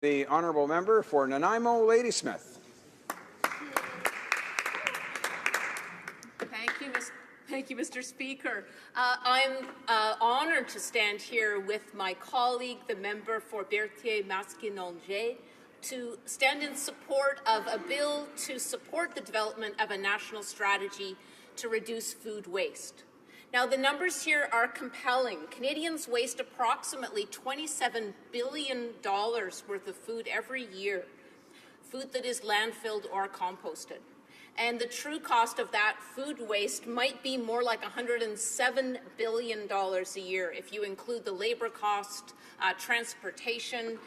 The honourable member for Nanaimo-Ladysmith. Thank you, Mr. Speaker. I'm honoured to stand here with my colleague, the member for Berthier-Maskinongé, to stand in support of a bill to support the development of a national strategy to reduce food waste. Now, the numbers here are compelling. Canadians waste approximately $27 billion worth of food every year, food that is landfilled or composted. And the true cost of that food waste might be more like $107 billion a year if you include the labor cost, transportation,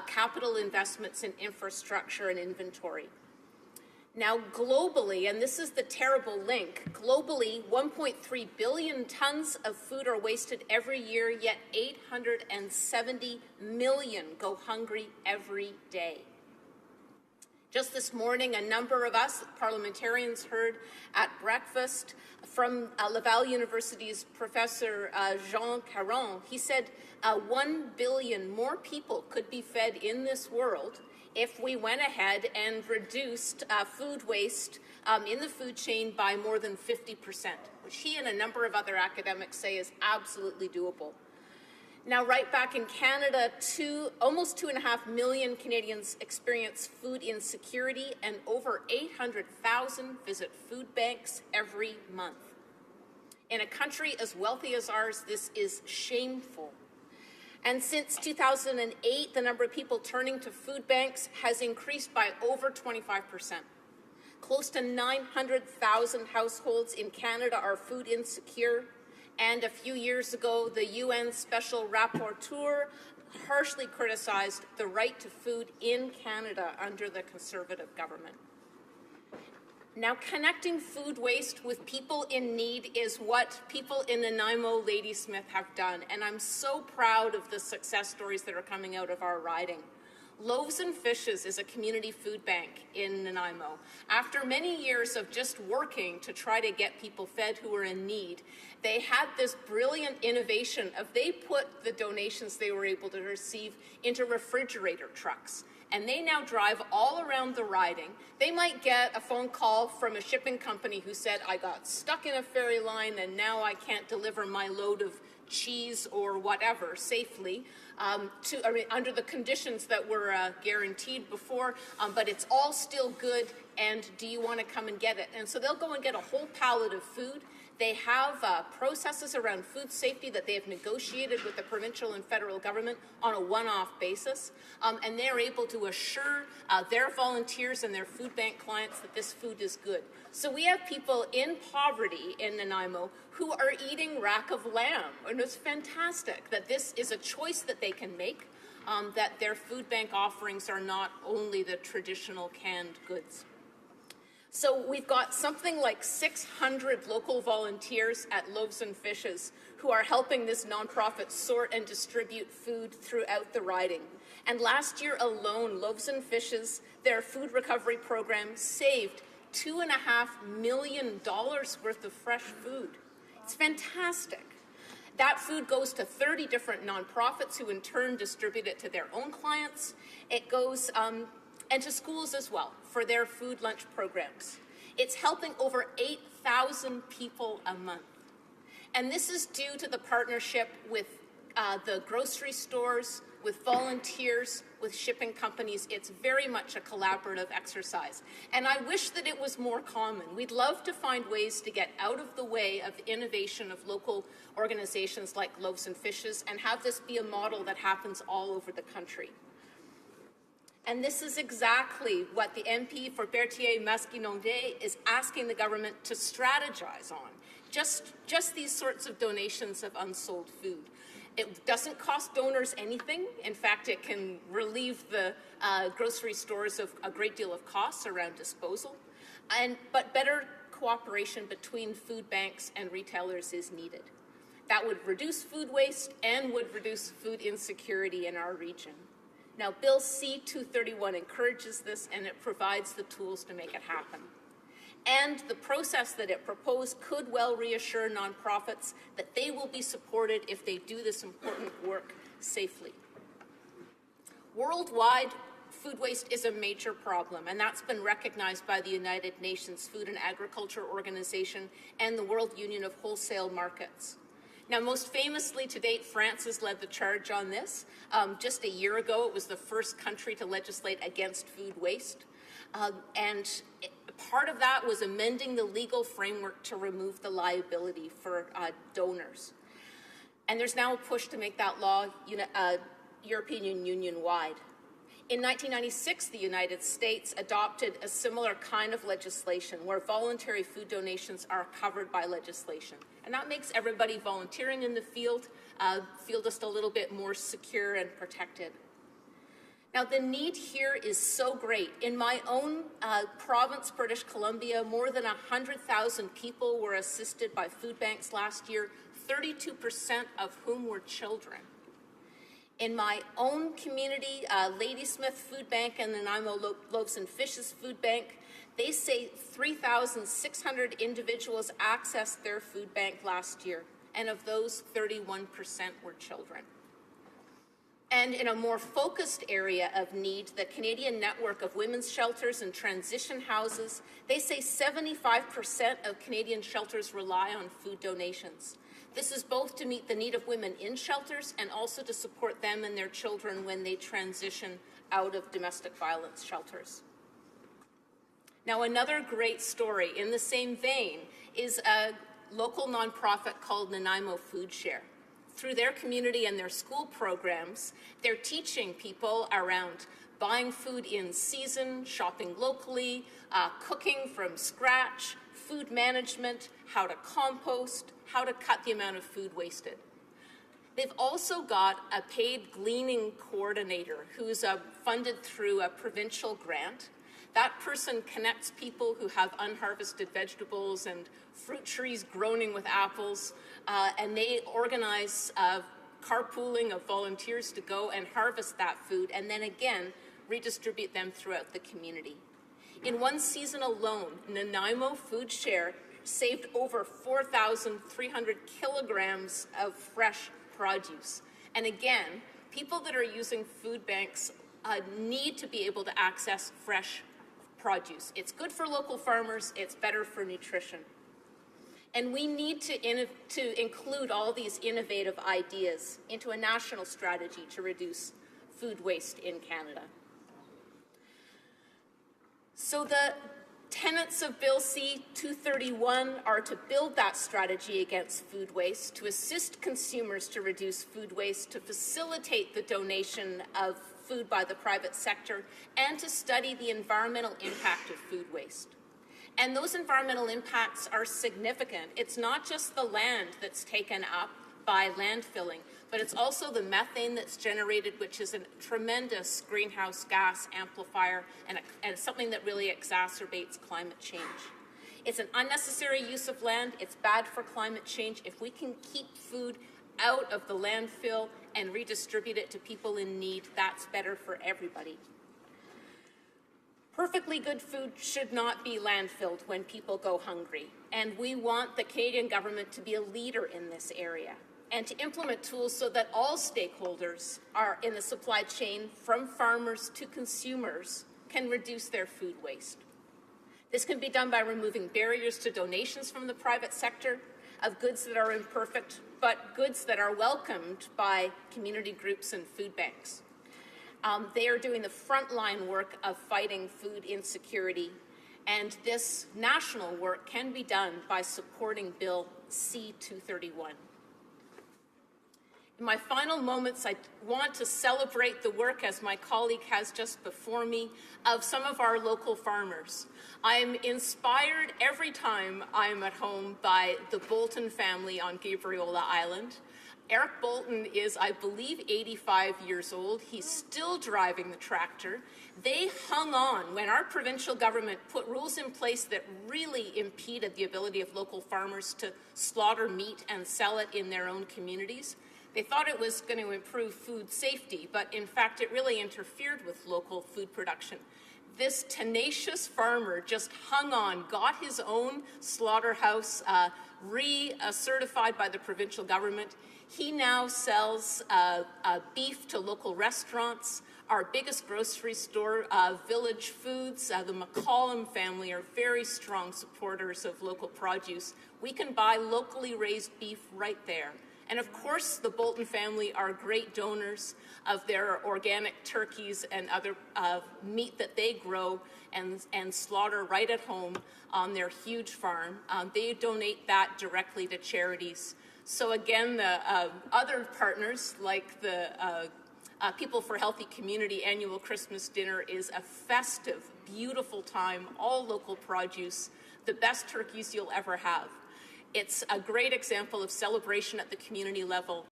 capital investments in infrastructure and inventory. Now, globally, and this is the terrible link, globally, 1.3 billion tons of food are wasted every year, yet 870 million go hungry every day. Just this morning, a number of us parliamentarians heard at breakfast from Laval University's Professor Jean Caron. He said 1 billion more people could be fed in this world if we went ahead and reduced food waste in the food chain by more than 50%, which he and a number of other academics say is absolutely doable. Now, right back in Canada, almost 2.5 million Canadians experience food insecurity, and over 800,000 visit food banks every month. In a country as wealthy as ours, this is shameful. And since 2008, the number of people turning to food banks has increased by over 25%. Close to 900,000 households in Canada are food insecure. And a few years ago, the UN Special Rapporteur harshly criticized the right to food in Canada under the Conservative government. Now, connecting food waste with people in need is what people in Nanaimo-Ladysmith have done, and I'm so proud of the success stories that are coming out of our riding. Loaves and Fishes is a community food bank in Nanaimo. After many years of just working to try to get people fed who were in need, they had this brilliant innovation of they put the donations they were able to receive into refrigerator trucks. And they now drive all around the riding. They might get a phone call from a shipping company who said, I got stuck in a ferry line and now I can't deliver my load of cheese or whatever safely under the conditions that were guaranteed before, but it's all still good, and do you want to come and get it? And so they'll go and get a whole pallet of food. They have processes around food safety that they have negotiated with the provincial and federal government on a one-off basis, and they're able to assure their volunteers and their food bank clients that this food is good. So we have people in poverty in Nanaimo who are eating rack of lamb, and it's fantastic that this is a choice that they can make, that their food bank offerings are not only the traditional canned goods. So we've got something like 600 local volunteers at Loaves and Fishes who are helping this nonprofit sort and distribute food throughout the riding. And last year alone, Loaves and Fishes, their food recovery program, saved $2.5 million worth of fresh food. It's fantastic. That food goes to 30 different nonprofits who in turn distribute it to their own clients. It goes and to schools as well for their food lunch programs. It's helping over 8,000 people a month. And this is due to the partnership with the grocery stores, with volunteers, with shipping companies. It's very much a collaborative exercise. And I wish that it was more common. We'd love to find ways to get out of the way of innovation of local organizations like Loaves and Fishes and have this be a model that happens all over the country. And this is exactly what the MP for Berthier-Maskinongé is asking the government to strategize on. Just these sorts of donations of unsold food. It doesn't cost donors anything. In fact, it can relieve the grocery stores of a great deal of costs around disposal. But better cooperation between food banks and retailers is needed. That would reduce food waste and would reduce food insecurity in our region. Now, Bill C-231 encourages this, and it provides the tools to make it happen. And the process that it proposed could well reassure nonprofits that they will be supported if they do this important work safely. Worldwide, food waste is a major problem, and that's been recognized by the United Nations Food and Agriculture Organization and the World Union of Wholesale Markets. Now, most famously to date, France has led the charge on this. Just a year ago, it was the first country to legislate against food waste. Part of that was amending the legal framework to remove the liability for donors. And there's now a push to make that law European Union-wide. In 1996, the United States adopted a similar kind of legislation where voluntary food donations are covered by legislation. And that makes everybody volunteering in the field feel just a little bit more secure and protected. Now, the need here is so great. In my own province, British Columbia, more than 100,000 people were assisted by food banks last year, 32% of whom were children. In my own community, Ladysmith Food Bank and the Nanaimo Loaves and Fishes Food Bank, they say 3,600 individuals accessed their food bank last year, and of those, 31% were children. And in a more focused area of need, the Canadian Network of Women's Shelters and Transition Houses, they say 75% of Canadian shelters rely on food donations. This is both to meet the need of women in shelters and also to support them and their children when they transition out of domestic violence shelters. Now, another great story in the same vein is a local nonprofit called Nanaimo Food Share. Through their community and their school programs, they're teaching people around buying food in season, shopping locally, cooking from scratch, food management, how to compost, how to cut the amount of food wasted. They've also got a paid gleaning coordinator who's funded through a provincial grant. That person connects people who have unharvested vegetables and fruit trees groaning with apples, and they organize carpooling of volunteers to go and harvest that food and then again redistribute them throughout the community. In one season alone, Nanaimo Food Share saved over 4,300 kilograms of fresh produce. And again, people that are using food banks need to be able to access fresh produce. It's good for local farmers, it's better for nutrition. And we need to include all these innovative ideas into a national strategy to reduce food waste in Canada. So the tenets of Bill C-231 are to build that strategy against food waste, to assist consumers to reduce food waste, to facilitate the donation of food by the private sector, and to study the environmental impact of food waste. And those environmental impacts are significant. It's not just the land that's taken up by landfilling, but it's also the methane that's generated, which is a tremendous greenhouse gas amplifier and something that really exacerbates climate change. It's an unnecessary use of land. It's bad for climate change. If we can keep food out of the landfill and redistribute it to people in need, that's better for everybody. Perfectly good food should not be landfilled when people go hungry, and we want the Canadian government to be a leader in this area and to implement tools so that all stakeholders are in the supply chain, from farmers to consumers, can reduce their food waste. This can be done by removing barriers to donations from the private sector of goods that are imperfect, but goods that are welcomed by community groups and food banks. They are doing the frontline work of fighting food insecurity, and this national work can be done by supporting Bill C-231. In my final moments, I want to celebrate the work, as my colleague has just before me, of some of our local farmers. I'm inspired every time I'm at home by the Bolton family on Gabriola Island. Eric Bolton is, I believe, 85 years old. He's still driving the tractor. They hung on when our provincial government put rules in place that really impeded the ability of local farmers to slaughter meat and sell it in their own communities. They thought it was going to improve food safety, but in fact it really interfered with local food production. This tenacious farmer just hung on, got his own slaughterhouse re-certified by the provincial government. He now sells beef to local restaurants. our biggest grocery store, Village Foods, the McCollum family are very strong supporters of local produce. We can buy locally raised beef right there. And of course, the Bolton family are great donors of their organic turkeys and other meat that they grow and slaughter right at home on their huge farm. They donate that directly to charities. So again, the other partners like the People for Healthy Community annual Christmas dinner is a festive, beautiful time, all local produce, the best turkeys you'll ever have. It's a great example of celebration at the community level.